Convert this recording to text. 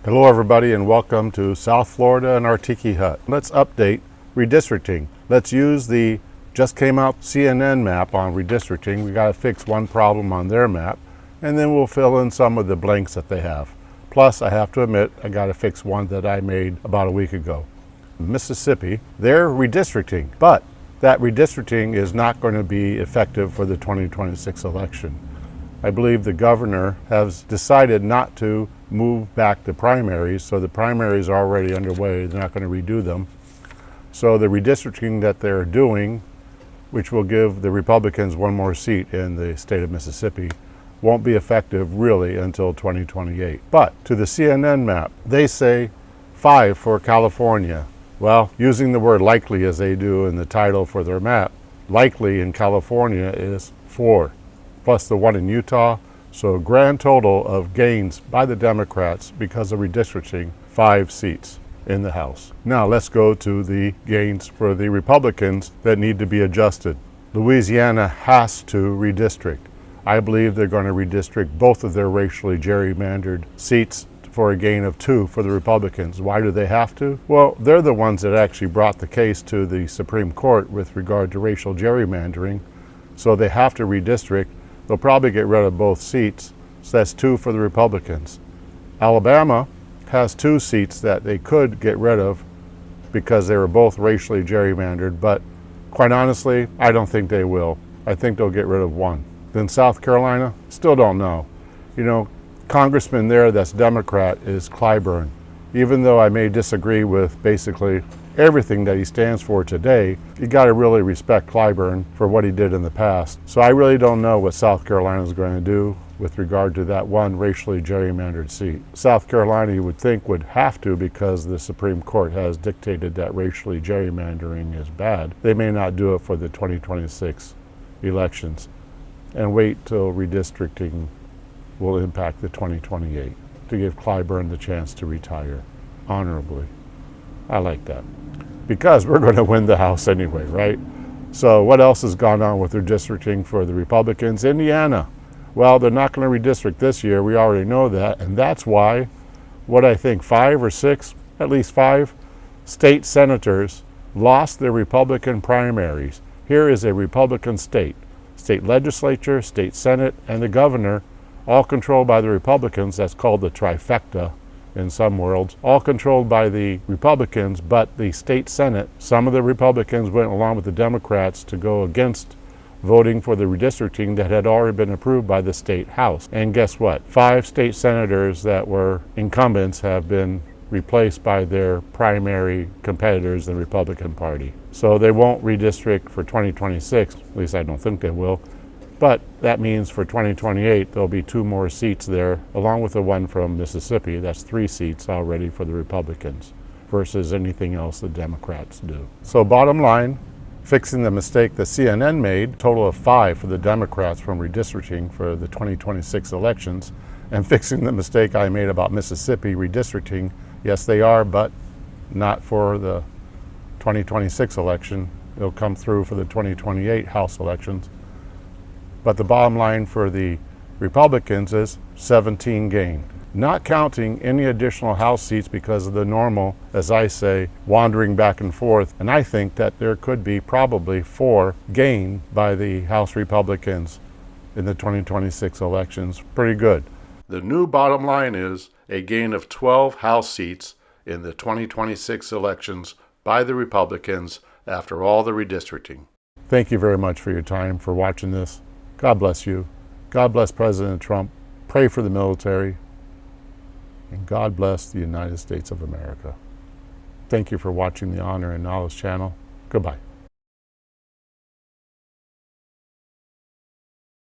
Hello everybody and welcome to South Florida and our Tiki Hut. Let's update redistricting. Let's use the just came out CNN map on redistricting. We got to fix one problem on their map and then we'll fill in some of the blanks that they have. Plus I have to admit I got to fix one that I made about a week ago. Mississippi, they're redistricting, but that redistricting is not going to be effective for the 2026 election. I believe the governor has decided not to move back the primaries, so the primaries are already underway. They're not going to redo them. So the redistricting that they're doing, which will give the Republicans one more seat in the state of Mississippi, won't be effective really until 2028. But to the CNN map, they say 5 for California. Well, using the word likely as they do in the title for their map, likely in California is 4. Plus the one in Utah, so a grand total of gains by the Democrats because of redistricting, 5 seats in the House. Now let's go to the gains for the Republicans that need to be adjusted. Louisiana has to redistrict. I believe they're going to redistrict both of their racially gerrymandered seats for a gain of 2 for the Republicans. Why do they have to? Well, they're the ones that actually brought the case to the Supreme Court with regard to racial gerrymandering, so they have to redistrict. They'll probably get rid of both seats, so that's 2 for the Republicans. Alabama has 2 seats that they could get rid of because they were both racially gerrymandered, but quite honestly, I don't think they will. I think they'll get rid of 1. Then South Carolina, still don't know. You know, Congressman there that's Democrat is Clyburn. Even though I may disagree with basically everything that he stands for today, you got to really respect Clyburn for what he did in the past. So I really don't know what South Carolina is going to do with regard to that one racially gerrymandered seat. South Carolina, you would think, would have to because the Supreme Court has dictated that racially gerrymandering is bad. They may not do it for the 2026 elections and wait till redistricting will impact the 2028 to give Clyburn the chance to retire honorably. I like that. Because we're going to win the House anyway, right? So what else has gone on with redistricting for the Republicans? Indiana. Well, they're not going to redistrict this year. We already know that. And that's why, what I think, 5 or 6, at least 5 state senators lost their Republican primaries. Here is a Republican state. State legislature, state senate, and the governor, all controlled by the Republicans. That's called the trifecta in some worlds, all controlled by the Republicans, but the state Senate, some of the Republicans went along with the Democrats to go against voting for the redistricting that had already been approved by the state House. And guess what? 5 state senators that were incumbents have been replaced by their primary competitors in the Republican Party. So they won't redistrict for 2026, at least I don't think they will. But that means for 2028, there'll be 2 more seats there, along with the one from Mississippi. That's 3 seats already for the Republicans versus anything else the Democrats do. So bottom line, fixing the mistake that CNN made, total of 5 for the Democrats from redistricting for the 2026 elections, and fixing the mistake I made about Mississippi redistricting. Yes, they are, but not for the 2026 election. It'll come through for the 2028 House elections. But the bottom line for the Republicans is 17 gain, not counting any additional House seats because of the normal, as I say, wandering back and forth. And I think that there could be probably 4 gain by the House Republicans in the 2026 elections. Pretty good. The new bottom line is a gain of 12 House seats in the 2026 elections by the Republicans after all the redistricting. Thank you very much for your time, for watching this. God bless you. God bless President Trump. Pray for the military. And God bless the United States of America. Thank you for watching the Honor and Knowledge channel. Goodbye.